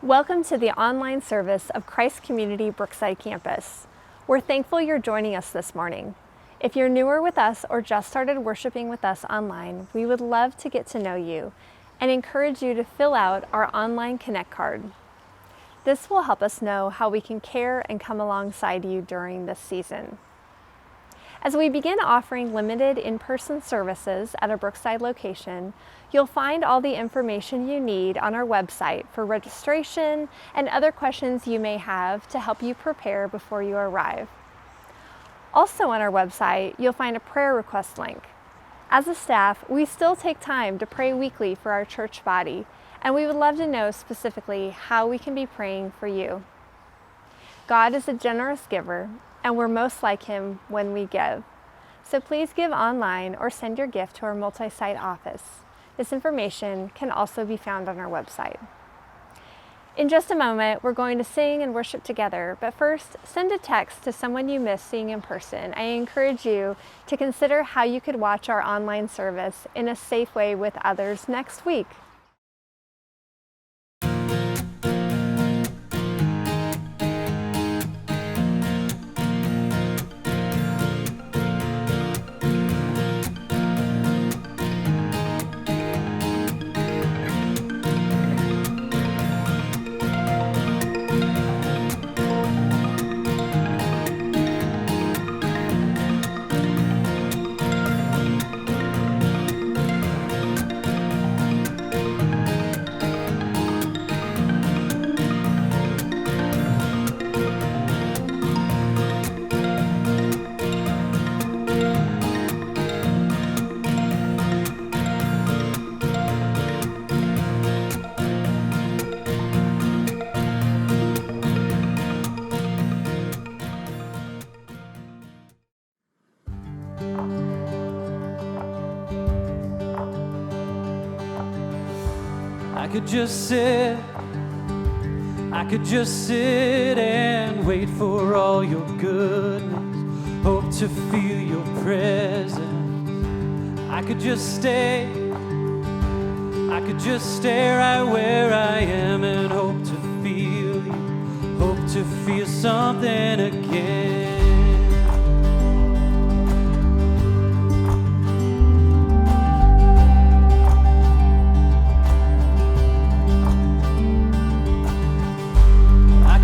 Welcome to the online service of Christ Community Brookside Campus. We're thankful you're joining us this morning. If you're newer with us or just started worshiping with us online, we would love to get to know you and encourage you to fill out our online Connect card. This will help us know how we can care and come alongside you during this season. As we begin offering limited in-person services at a Brookside location, you'll find all the information you need on our website for registration and other questions you may have to help you prepare before you arrive. Also on our website, you'll find a prayer request link. As a staff, we still take time to pray weekly for our church body, and we would love to know specifically how we can be praying for you. God is a generous giver, and we're most like Him when we give. So please give online or send your gift to our multi-site office. This information can also be found on our website. In just a moment, we're going to sing and worship together, but first, send a text to someone you miss seeing in person. I encourage you to consider how you could watch our online service in a safe way with others next week. I could just sit and wait for all your goodness, hope to feel your presence. I could just stay right where I am and hope to feel you, hope to feel something again. I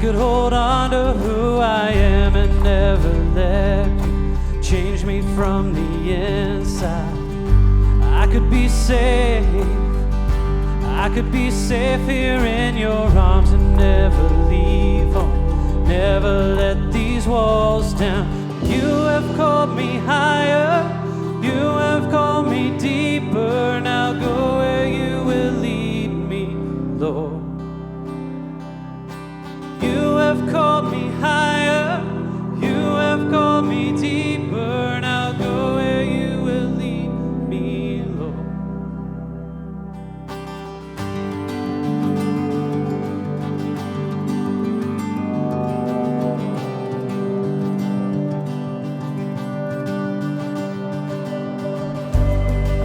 could hold on to who I am and never let you change me from the inside. I could be safe here in your arms and never leave home, never let these walls down. You have called me higher, you have called me deeper, now go where you will lead me, Lord. You have called me higher, you have called me deeper, now go where you will lead me, Lord.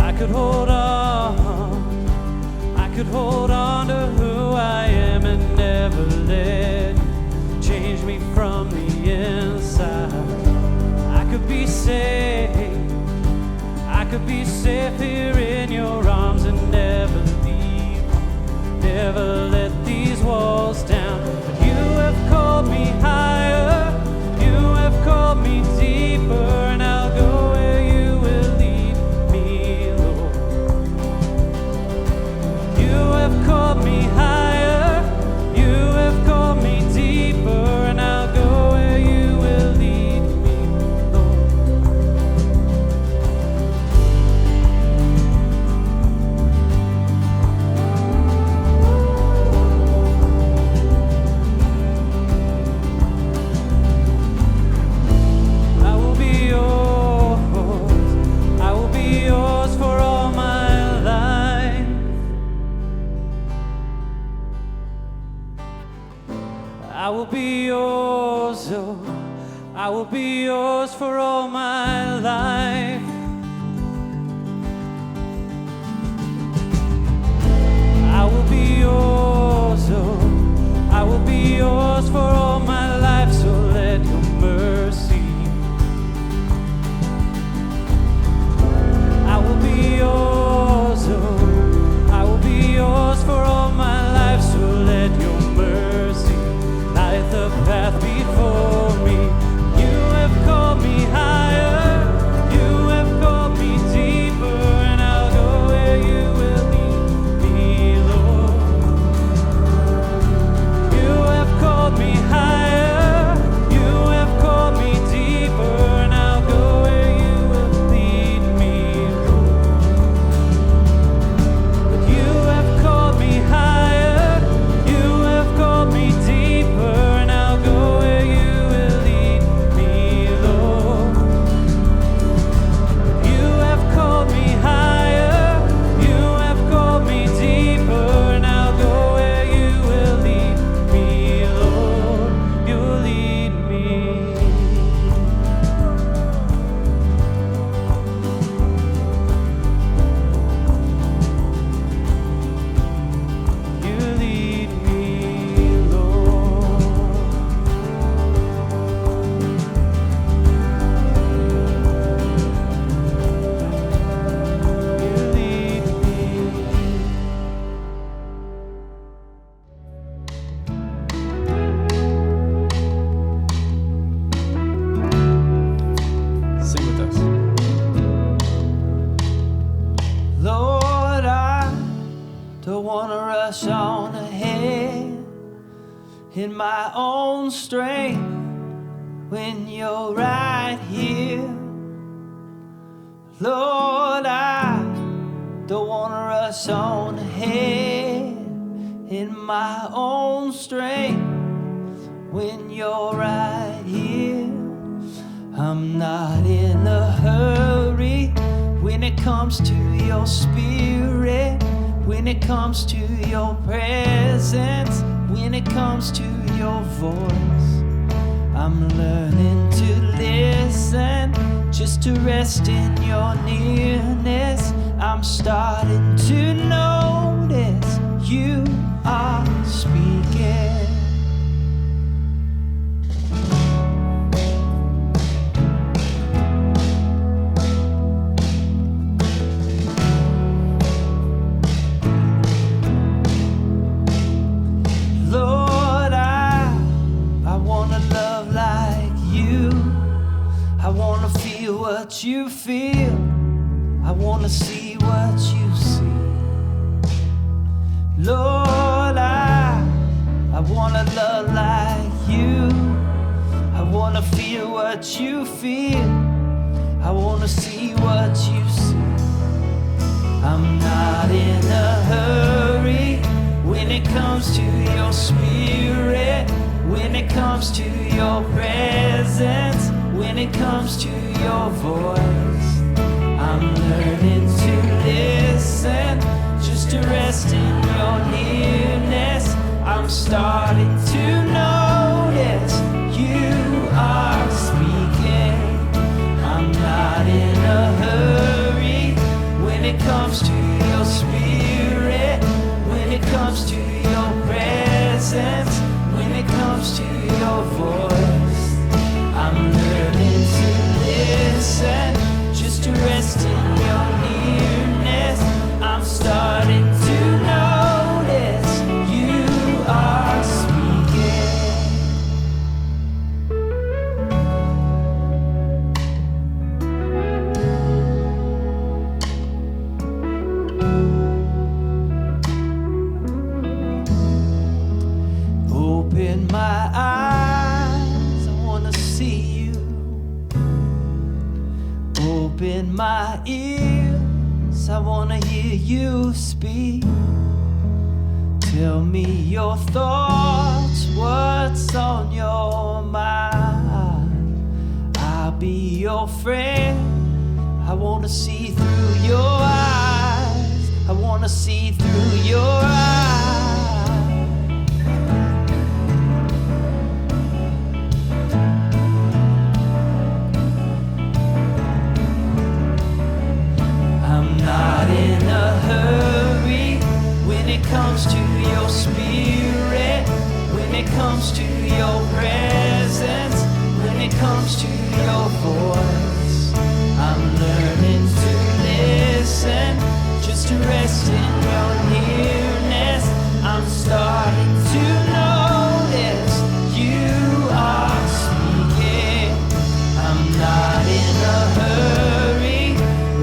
I could hold on to who I am and never let change me from the inside. I could be safe here in your arms and never leave, never let these walls down. But you have called me higher, you have called me deeper, and I'll go where you will lead me, Lord. You have called me higher, you have called me deeper, and I'll go where you will lead me, Lord. I will be yours for all my life. I will be yours, oh, I will be yours for all my life. Lord, I don't want to rush on ahead in my own strength when you're right here. Lord, I don't want to rush on ahead in my own strength when you're right here. I'm not in a hurry when it comes to your spirit, when it comes to your presence, when it comes to your voice. I'm learning to listen, just to rest in your nearness. I'm starting to notice you are speaking. Lord, I want to love like you. I want to feel what you feel. I want to see what you see. Lord, I want to love like you. I want to feel what you feel. I want to see what you see. I'm not in a hurry when it comes to your spirit, when it comes to your presence, when it comes to your voice. I'm learning to listen, just to rest in your nearness. I'm starting to notice you are speaking. I'm not in a hurry when it comes to your spirit, when it comes to your presence, when it comes to your voice. I'm learning to listen, just to rest in your nearness. I'm starting to notice you are speaking. Open my eyes, I want to see you. Open my ears, I want to hear you speak. Tell me your thoughts, what's on your mind. I'll be your friend. I want to see through your eyes. I want to see through your eyes. I'm not in a hurry when it comes to your spirit, when it comes to your presence, when it comes to your voice. I'm learning to listen, just to rest in your nearness. I'm starting to notice you are speaking. I'm not in a hurry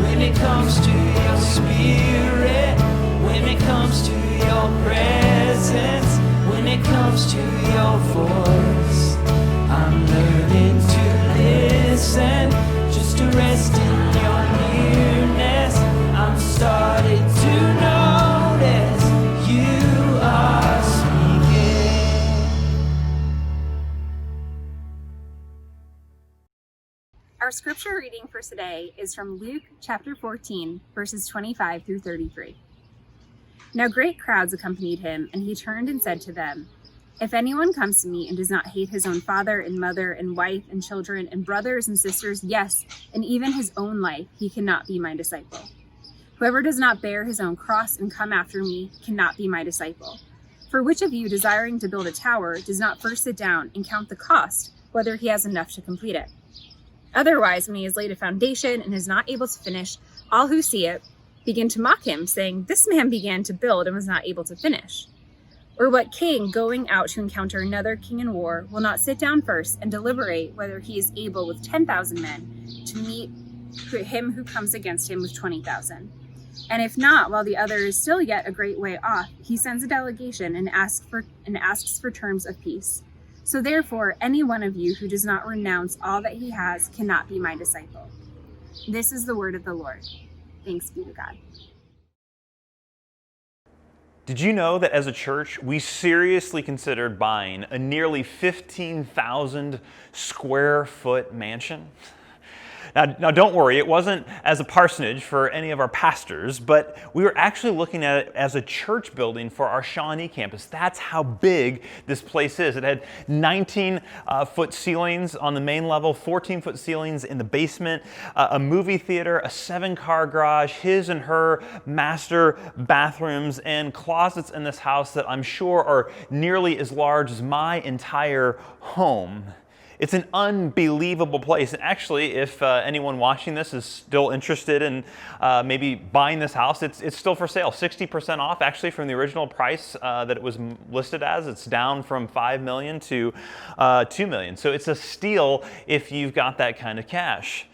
when it comes to your spirit, when it comes to your presence, when it comes to your voice. I'm learning to listen, just to rest in your nearness. I'm starting to notice you are speaking. Our scripture reading for today is from Luke chapter 14, verses 25 through 33. Now great crowds accompanied him, and he turned and said to them, "If anyone comes to me and does not hate his own father and mother and wife and children and brothers and sisters, yes, and even his own life, he cannot be my disciple. Whoever does not bear his own cross and come after me cannot be my disciple. For which of you, desiring to build a tower, does not first sit down and count the cost, whether he has enough to complete it? Otherwise, when he has laid a foundation and is not able to finish, all who see it begin to mock him, saying, 'This man began to build and was not able to finish.' Or what king, going out to encounter another king in war, will not sit down first and deliberate whether he is able with 10,000 men to meet him who comes against him with 20,000? And if not, while the other is still yet a great way off, he sends a delegation and asks for terms of peace. So therefore, any one of you who does not renounce all that he has cannot be my disciple. This is the word of the Lord. Thanks be to God. Did you know that as a church, we seriously considered buying a nearly 15,000 square foot mansion? Now, don't worry, it wasn't as a parsonage for any of our pastors, but we were actually looking at it as a church building for our Shawnee campus. That's how big this place is. It had 19-foot ceilings on the main level, 14-foot ceilings in the basement, a movie theater, a 7-car garage, his and her master bathrooms, and closets in this house that I'm sure are nearly as large as my entire home. It's an unbelievable place. And actually, if anyone watching this is still interested in maybe buying this house, it's still for sale. 60% off, actually, from the original price that it was listed as. It's down from $5 million to $2 million. So it's a steal if you've got that kind of cash.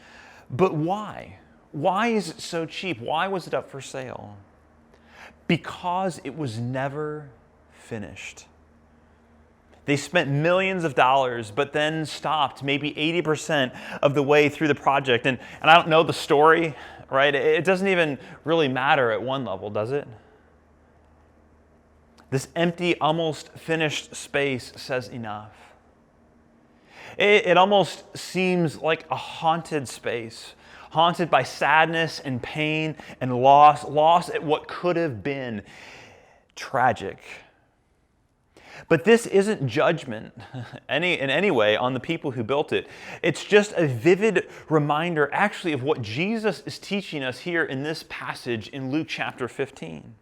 But why? Why is it so cheap? Why was it up for sale? Because it was never finished. They spent millions of dollars, but then stopped maybe 80% of the way through the project. And I don't know the story, right? It doesn't even really matter at one level, does it? This empty, almost finished space says enough. It almost seems like a haunted space, haunted by sadness and pain and loss at what could have been tragic. But this isn't judgment in any way on the people who built it. It's just a vivid reminder, actually, of what Jesus is teaching us here in this passage in Luke chapter 15.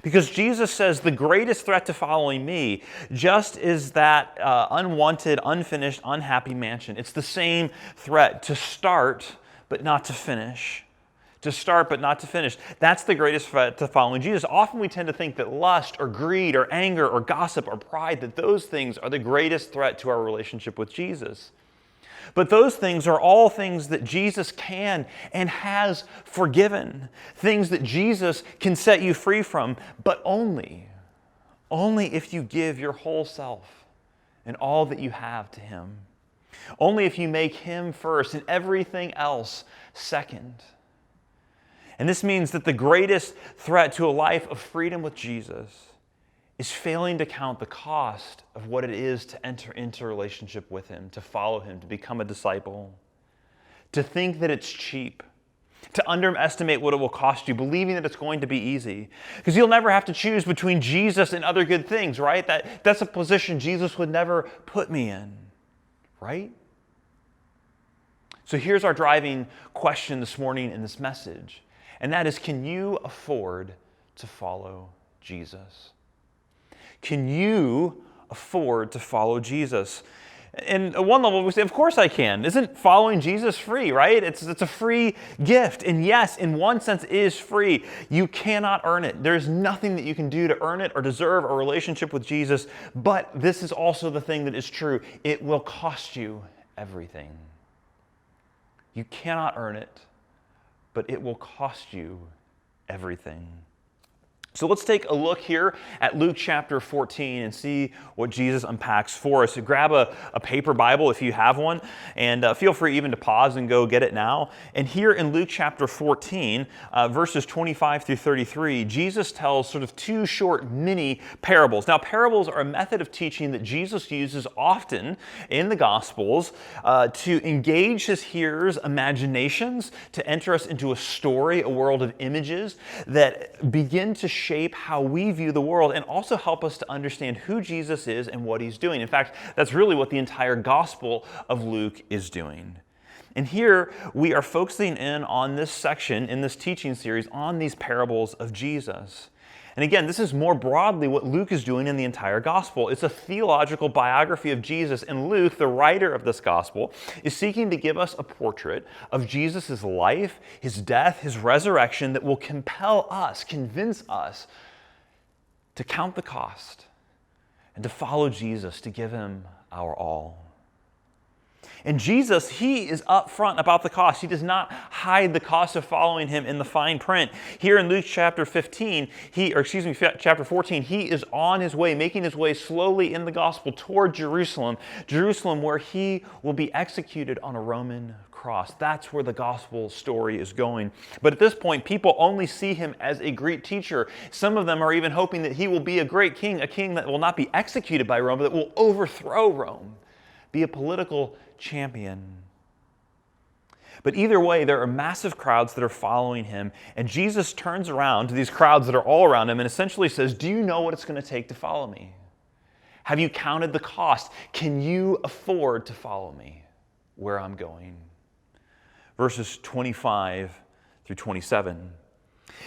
Because Jesus says the greatest threat to following me just is that unwanted, unfinished, unhappy mansion. It's the same threat to start but not to finish. To start but not to finish. That's the greatest threat to following Jesus. Often we tend to think that lust or greed or anger or gossip or pride, that those things are the greatest threat to our relationship with Jesus. But those things are all things that Jesus can and has forgiven. Things that Jesus can set you free from, but only if you give your whole self and all that you have to Him. Only if you make Him first and everything else second. And this means that the greatest threat to a life of freedom with Jesus is failing to count the cost of what it is to enter into a relationship with Him, to follow Him, to become a disciple. To think that it's cheap, to underestimate what it will cost you, believing that it's going to be easy. Because you'll never have to choose between Jesus and other good things, right? That's a position Jesus would never put me in, right? So here's our driving question this morning in this message. And that is, can you afford to follow Jesus? Can you afford to follow Jesus? And at one level, we say, of course I can. Isn't following Jesus free, right? It's a free gift. And yes, in one sense, it is free. You cannot earn it. There's nothing that you can do to earn it or deserve a relationship with Jesus. But this is also the thing that is true. It will cost you everything. You cannot earn it, but it will cost you everything. So let's take a look here at Luke chapter 14 and see what Jesus unpacks for us. So grab a paper Bible if you have one, and feel free even to pause and go get it now. And here in Luke chapter 14, verses 25 through 33, Jesus tells sort of two short mini parables. Now, parables are a method of teaching that Jesus uses often in the Gospels to engage his hearers' imaginations, to enter us into a story, a world of images that begin to shape how we view the world and also help us to understand who Jesus is and what He's doing. In fact, that's really what the entire Gospel of Luke is doing. And here we are focusing in on this section in this teaching series on these parables of Jesus. And again, this is more broadly what Luke is doing in the entire gospel. It's a theological biography of Jesus, and Luke, the writer of this gospel, is seeking to give us a portrait of Jesus' life, his death, his resurrection that will compel us, convince us to count the cost and to follow Jesus, to give him our all. And Jesus, he is upfront about the cost. He does not hide the cost of following him in the fine print. Here in Luke chapter 14, he is on his way, making his way slowly in the gospel toward Jerusalem, where he will be executed on a Roman cross. That's where the gospel story is going. But at this point, people only see him as a great teacher. Some of them are even hoping that he will be a great king, a king that will not be executed by Rome, but that will overthrow Rome, be a political champion. But either way, there are massive crowds that are following him, and Jesus turns around to these crowds that are all around him and essentially says, do you know what it's going to take to follow me? Have you counted the cost? Can you afford to follow me where I'm going? Verses 25 through 27.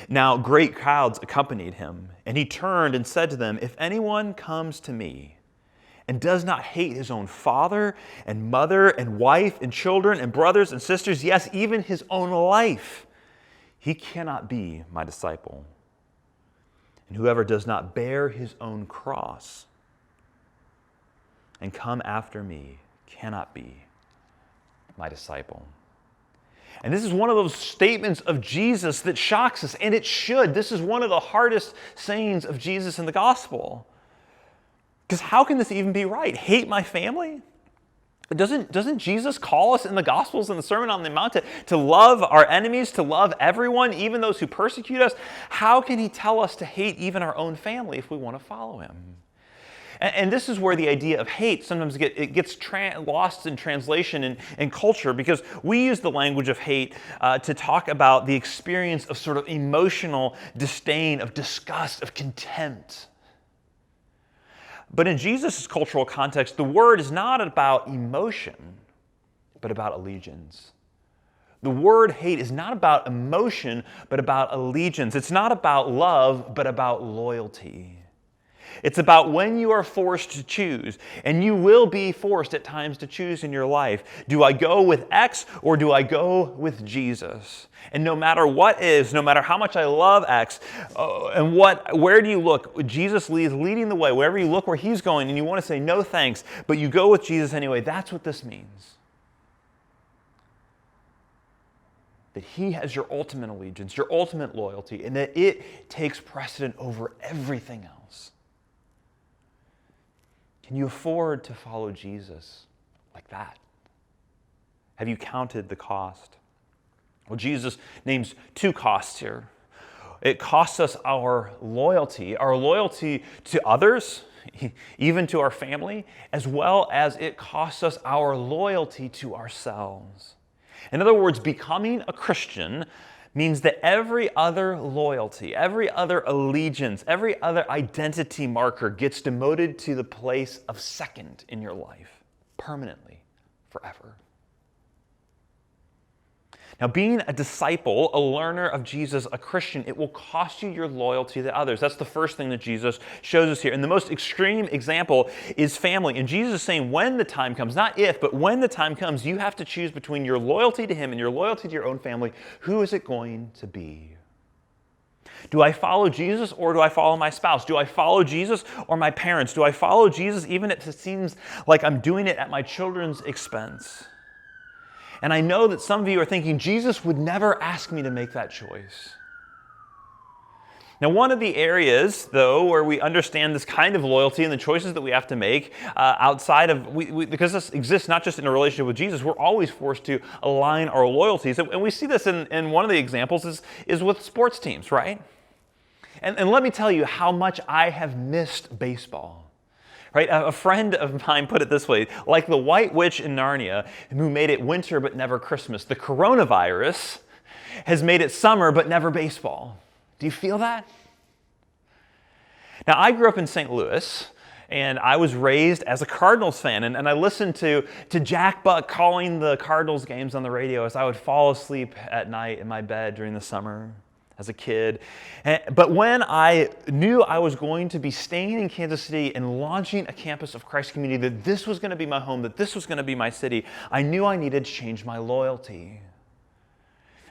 Now great crowds accompanied him, and he turned and said to them, if anyone comes to me and does not hate his own father and mother and wife and children and brothers and sisters, yes, even his own life, he cannot be my disciple. And whoever does not bear his own cross and come after me cannot be my disciple. And this is one of those statements of Jesus that shocks us, and it should. This is one of the hardest sayings of Jesus in the gospel. Because how can this even be right? Hate my family? Doesn't Jesus call us in the Gospels and the Sermon on the Mount to love our enemies, to love everyone, even those who persecute us? How can he tell us to hate even our own family if we want to follow him? And this is where the idea of hate sometimes gets lost in translation and culture, because we use the language of hate to talk about the experience of sort of emotional disdain, of disgust, of contempt. But in Jesus' cultural context, the word is not about emotion, but about allegiance. The word hate is not about emotion, but about allegiance. It's not about love, but about loyalty. It's about when you are forced to choose, and you will be forced at times to choose in your life. Do I go with X or do I go with Jesus? And no matter what is, no matter how much I love X, where do you look? Jesus is leading the way. Wherever you look where he's going, and you want to say no thanks, but you go with Jesus anyway. That's what this means. That he has your ultimate allegiance, your ultimate loyalty, and that it takes precedent over everything else. Can you afford to follow Jesus like that? Have you counted the cost? Well, Jesus names two costs here. It costs us our loyalty to others, even to our family, as well as it costs us our loyalty to ourselves. In other words, becoming a Christian means that every other loyalty, every other allegiance, every other identity marker gets demoted to the place of second in your life, permanently, forever. Now, being a disciple, a learner of Jesus, a Christian, it will cost you your loyalty to others. That's the first thing that Jesus shows us here. And the most extreme example is family. And Jesus is saying when the time comes, not if, but when the time comes, you have to choose between your loyalty to him and your loyalty to your own family. Who is it going to be? Do I follow Jesus or do I follow my spouse? Do I follow Jesus or my parents? Do I follow Jesus even if it seems like I'm doing it at my children's expense? And I know that some of you are thinking, Jesus would never ask me to make that choice. Now, one of the areas, though, where we understand this kind of loyalty and the choices that we have to make outside of, because this exists not just in a relationship with Jesus, we're always forced to align our loyalties. And we see this in one of the examples is with sports teams, right? And let me tell you how much I have missed baseball. Right? A friend of mine put it this way, like the White Witch in Narnia who made it winter but never Christmas. The coronavirus has made it summer but never baseball. Do you feel that? Now, I grew up in St. Louis, and I was raised as a Cardinals fan, and I listened to Jack Buck calling the Cardinals games on the radio as I would fall asleep at night in my bed during the summer as a kid. But when I knew I was going to be staying in Kansas City and launching a campus of Christ Community, that this was going to be my home, that this was going to be my city, I knew I needed to change my loyalty.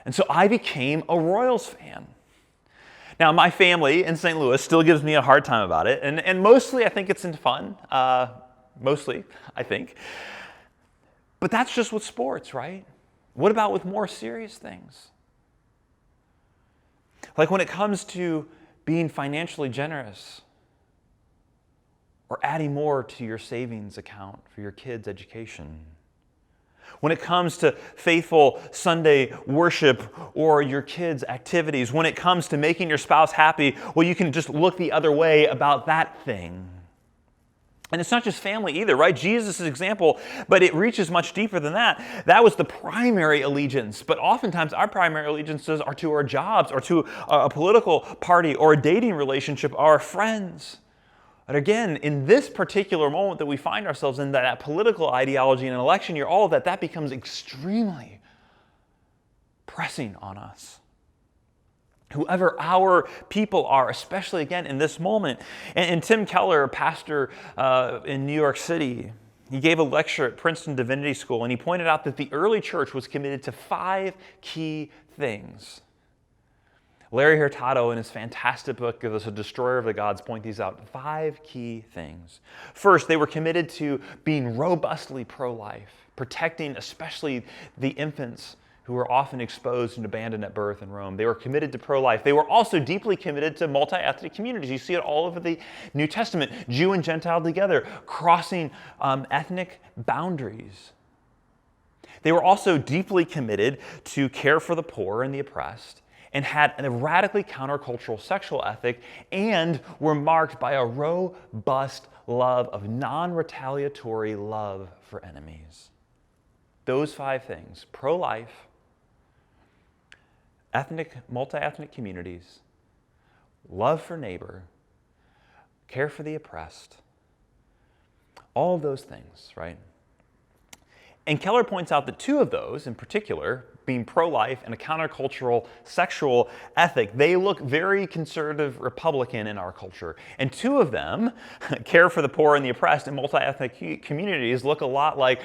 And so I became a Royals fan. Now, my family in St. Louis still gives me a hard time about it, and mostly I think it's in fun. Mostly, I think. But that's just with sports, right? What about with more serious things? Like when it comes to being financially generous or adding more to your savings account for your kids' education. When it comes to faithful Sunday worship or your kids' activities. When it comes to making your spouse happy, well, you can just look the other way about that thing. And it's not just family either, right? Jesus' example, but it reaches much deeper than that. That was the primary allegiance. But oftentimes our primary allegiances are to our jobs or to a political party or a dating relationship or our friends. But again, in this particular moment that we find ourselves in, that political ideology and an election year, all of that becomes extremely pressing on us. Whoever our people are, especially again in this moment. And Tim Keller, a pastor in New York City, he gave a lecture at Princeton Divinity School, and he pointed out that the early church was committed to 5 key things. Larry Hurtado, in his fantastic book, The Destroyer of the Gods, point these out. 5 key things. First, they were committed to being robustly pro-life, protecting especially the infants who were often exposed and abandoned at birth in Rome. They were committed to pro-life. They were also deeply committed to multi-ethnic communities. You see it all over the New Testament, Jew and Gentile together, crossing ethnic boundaries. They were also deeply committed to care for the poor and the oppressed, and had a radically countercultural sexual ethic, and were marked by a robust love of non-retaliatory love for enemies. Those 5 things: pro-life, multi-ethnic communities, love for neighbor, care for the oppressed, all of those things, right? And Keller points out that 2 of those in particular, being pro-life and a countercultural sexual ethic, they look very conservative Republican in our culture. And 2 of them, care for the poor and the oppressed and multi-ethnic communities, look a lot like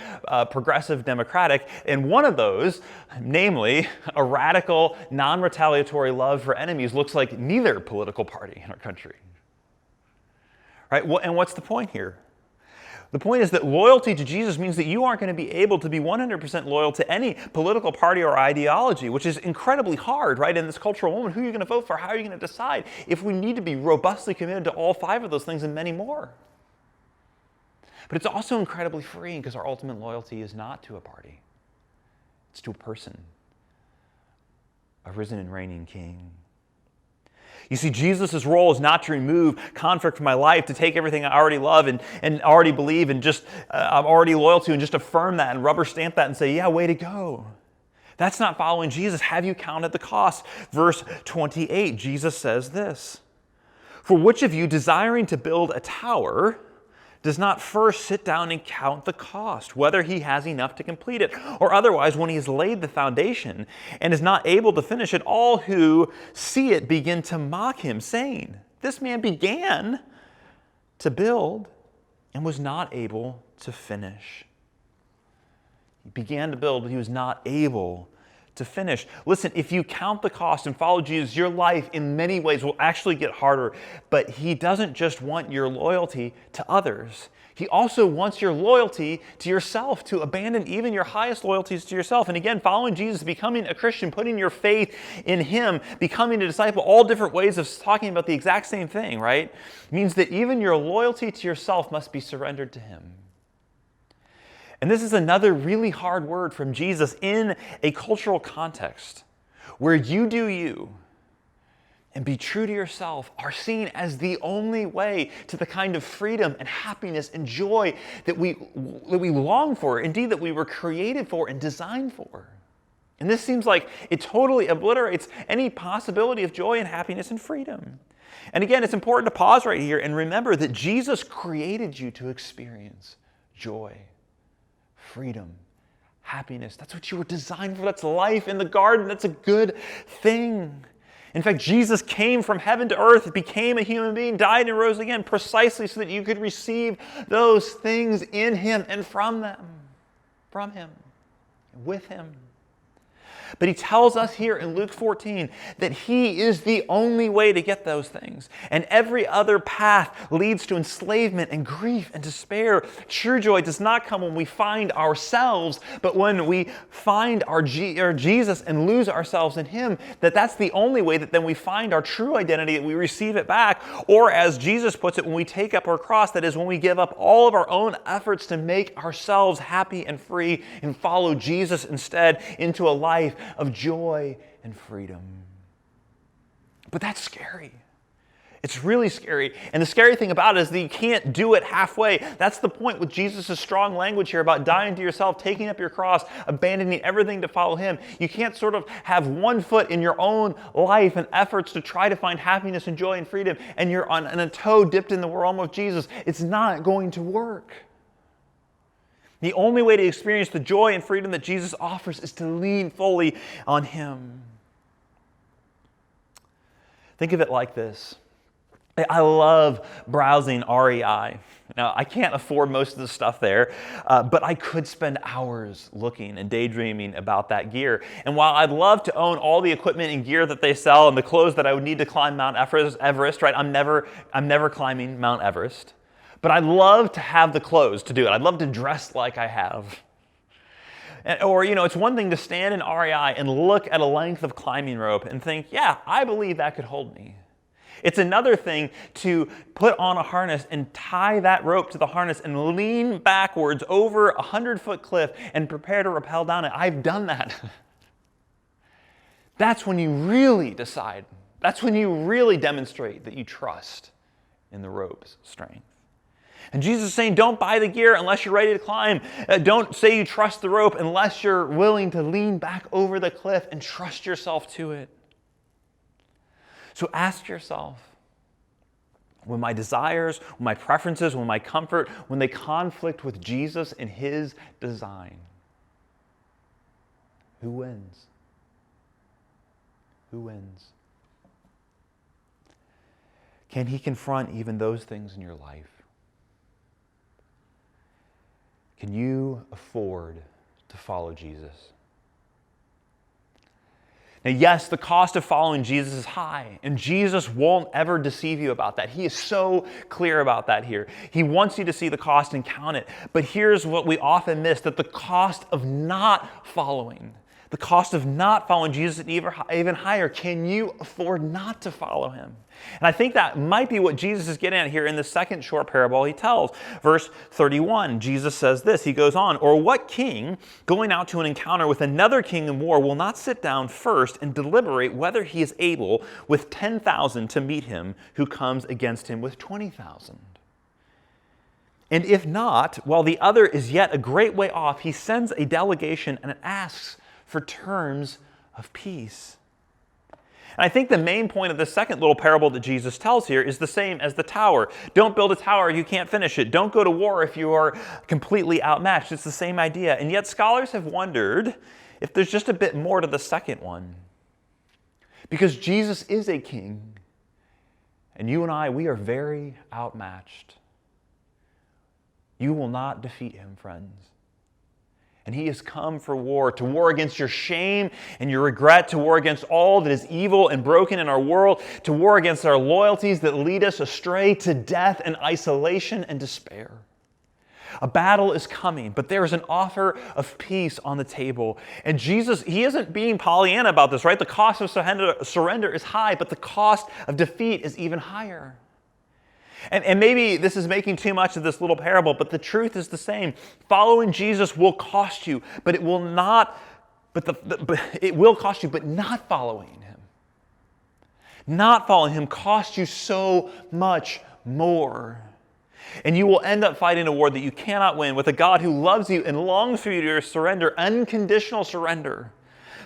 progressive Democratic. And one of those, namely a radical, non-retaliatory love for enemies, looks like neither political party in our country. Right? And what's the point here? The point is that loyalty to Jesus means that you aren't going to be able to be 100% loyal to any political party or ideology, which is incredibly hard, right? In this cultural moment, who are you going to vote for? How are you going to decide if we need to be robustly committed to all 5 of those things and many more? But it's also incredibly freeing because our ultimate loyalty is not to a party. It's to a person, a risen and reigning King. You see, Jesus' role is not to remove conflict from my life, to take everything I already love and already believe and just I'm already loyal to and just affirm that and rubber stamp that and say, yeah, way to go. That's not following Jesus. Have you counted the cost? Verse 28, Jesus says this: "For which of you, desiring to build a tower, does not first sit down and count the cost, whether he has enough to complete it? Or otherwise, when he has laid the foundation and is not able to finish it, all who see it begin to mock him, saying, 'This man began to build and was not able to finish.'" He began to build, but he was not able to finish. Listen, if you count the cost and follow Jesus, your life in many ways will actually get harder. But he doesn't just want your loyalty to others. He also wants your loyalty to yourself, to abandon even your highest loyalties to yourself. And again, following Jesus, becoming a Christian, putting your faith in him, becoming a disciple, all different ways of talking about the exact same thing, right? Means that even your loyalty to yourself must be surrendered to him. And this is another really hard word from Jesus in a cultural context where you do you and be true to yourself are seen as the only way to the kind of freedom and happiness and joy that we long for, indeed that we were created for and designed for. And this seems like it totally obliterates any possibility of joy and happiness and freedom. And again, it's important to pause right here and remember that Jesus created you to experience joy, freedom, happiness. That's what you were designed for. That's life in the garden. That's a good thing. In fact, Jesus came from heaven to earth, became a human being, died and rose again precisely so that you could receive those things in him and from him, with him. But he tells us here in Luke 14 that he is the only way to get those things. And every other path leads to enslavement and grief and despair. True joy does not come when we find ourselves, but when we find our Jesus and lose ourselves in him. That's the only way that then we find our true identity, that we receive it back. Or as Jesus puts it, when we take up our cross, that is when we give up all of our own efforts to make ourselves happy and free and follow Jesus instead into a life of joy and freedom. But that's scary. It's really scary. And the scary thing about it is that you can't do it halfway. That's the point with Jesus' strong language here about dying to yourself, taking up your cross, abandoning everything to follow him. You can't sort of have one foot in your own life and efforts to try to find happiness and joy and freedom, and you're on a toe dipped in the realm of Jesus. It's not going to work. The only way to experience the joy and freedom that Jesus offers is to lean fully on him. Think of it like this. I love browsing REI. Now, I can't afford most of the stuff there, but I could spend hours looking and daydreaming about that gear. And while I'd love to own all the equipment and gear that they sell and the clothes that I would need to climb Mount Everest, right? I'm never climbing Mount Everest. But I'd love to have the clothes to do it. I'd love to dress like I have. Or, it's one thing to stand in REI and look at a length of climbing rope and think, yeah, I believe that could hold me. It's another thing to put on a harness and tie that rope to the harness and lean backwards over a 100-foot cliff and prepare to rappel down it. I've done that. That's when you really decide. That's when you really demonstrate that you trust in the rope's strength. And Jesus is saying, don't buy the gear unless you're ready to climb. Don't say you trust the rope unless you're willing to lean back over the cliff and trust yourself to it. So ask yourself, when my desires, when my preferences, when my comfort, when they conflict with Jesus and his design, who wins? Who wins? Can he confront even those things in your life? Can you afford to follow Jesus? Now, yes, the cost of following Jesus is high, and Jesus won't ever deceive you about that. He is so clear about that here. He wants you to see the cost and count it. But here's what we often miss, that the cost of not following Jesus is even higher. Can you afford not to follow him? And I think that might be what Jesus is getting at here in the second short parable he tells. Verse 31, Jesus says this, he goes on, or what king going out to an encounter with another king in war will not sit down first and deliberate whether he is able with 10,000 to meet him who comes against him with 20,000? And if not, while the other is yet a great way off, he sends a delegation and asks for terms of peace. And I think the main point of the second little parable that Jesus tells here is the same as the tower. Don't build a tower if you can't finish it. Don't go to war if you are completely outmatched. It's the same idea. And yet scholars have wondered if there's just a bit more to the second one. Because Jesus is a king, and you and I, we are very outmatched. You will not defeat him, friends. And he has come for war, to war against your shame and your regret, to war against all that is evil and broken in our world, to war against our loyalties that lead us astray to death and isolation and despair. A battle is coming, but there is an offer of peace on the table. And Jesus, he isn't being Pollyanna about this, right? The cost of surrender is high, but the cost of defeat is even higher. And maybe this is making too much of this little parable, but the truth is the same. Following Jesus will cost you, but it will not. But it will cost you, but not following him. Not following him costs you so much more. And you will end up fighting a war that you cannot win with a God who loves you and longs for you to surrender, unconditional surrender,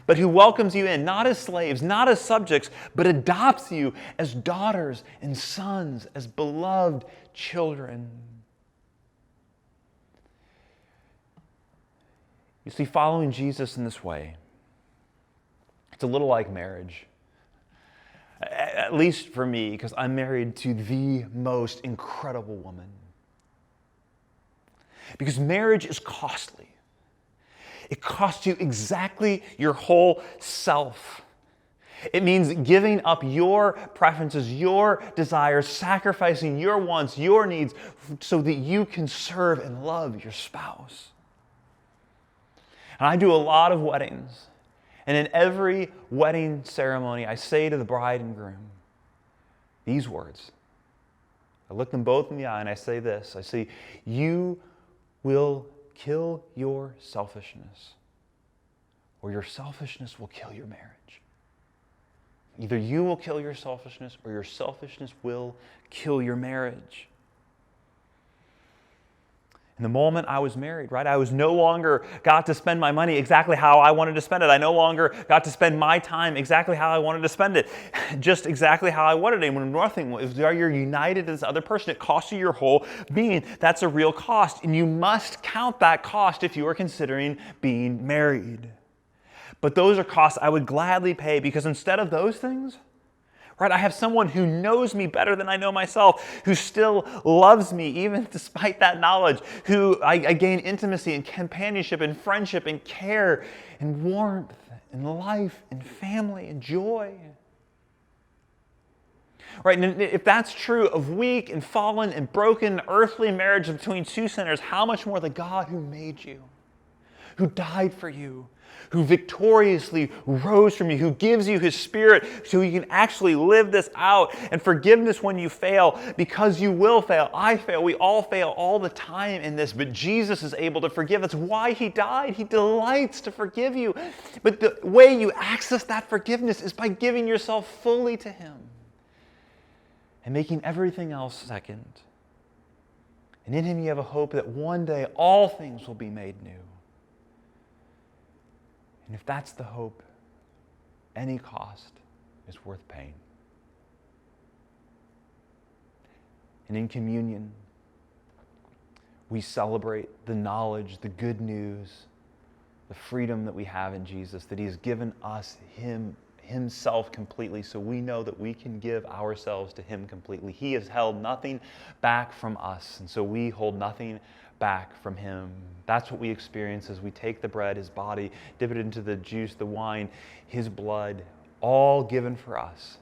but who welcomes you in, not as slaves, not as subjects, but adopts you as daughters and sons, as beloved children. You see, following Jesus in this way, it's a little like marriage. At least for me, because I'm married to the most incredible woman. Because marriage is costly. It costs you exactly your whole self. It means giving up your preferences, your desires, sacrificing your wants, your needs, so that you can serve and love your spouse. And I do a lot of weddings. And in every wedding ceremony, I say to the bride and groom these words. I look them both in the eye and I say this. I say, you will kill your selfishness, or your selfishness will kill your marriage. Either you will kill your selfishness, or your selfishness will kill your marriage. In the moment I was married, right, I was no longer got to spend my money exactly how I wanted to spend it. I no longer got to spend my time exactly how I wanted to spend it, just exactly how I wanted it. And when nothing, if you're united to this other person, it costs you your whole being. That's a real cost, and you must count that cost if you are considering being married. But those are costs I would gladly pay, because instead of those things, right, I have someone who knows me better than I know myself, who still loves me even despite that knowledge, who I gain intimacy and companionship and friendship and care and warmth and life and family and joy. Right, and if that's true of weak and fallen and broken earthly marriage between two sinners, how much more the God who made you, who died for you, who victoriously rose from you, who gives you His Spirit so you can actually live this out, and forgiveness when you fail, because you will fail. I fail. We all fail all the time in this, but Jesus is able to forgive. That's why He died. He delights to forgive you. But the way you access that forgiveness is by giving yourself fully to Him and making everything else second. And in Him you have a hope that one day all things will be made new. And if that's the hope, any cost is worth paying. And in communion, we celebrate the knowledge, the good news, the freedom that we have in Jesus, that He has given us Himself completely, so we know that we can give ourselves to Him completely. He has held nothing back from us, and so we hold nothing back from Him. That's what we experience as we take the bread, His body, dip it into the juice, the wine, His blood, all given for us.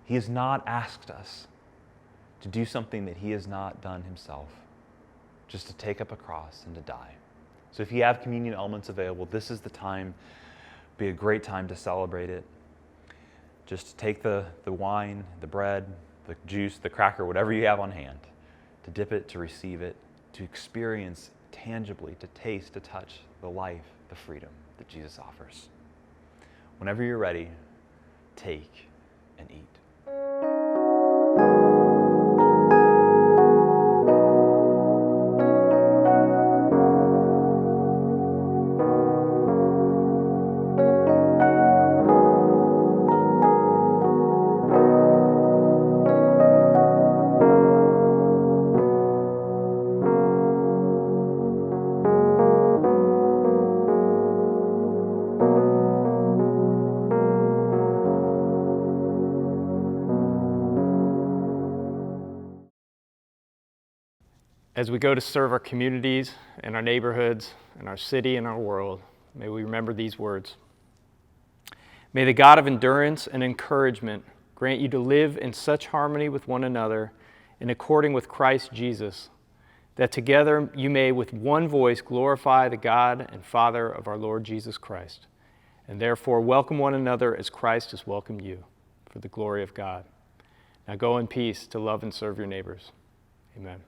He has not asked us to do something that He has not done Himself, just to take up a cross and to die. So if you have communion elements available, this is the time, be a great time to celebrate it. Just take the wine, the bread, the juice, the cracker, whatever you have on hand, to dip it, to receive it, to experience tangibly, to taste, to touch the life, the freedom that Jesus offers. Whenever you're ready, take and eat. As we go to serve our communities and our neighborhoods and our city and our world, may we remember these words. May the God of endurance and encouragement grant you to live in such harmony with one another in according with Christ Jesus, that together you may with one voice glorify the God and Father of our Lord Jesus Christ, and therefore welcome one another as Christ has welcomed you, for the glory of God. Now go in peace to love and serve your neighbors. Amen.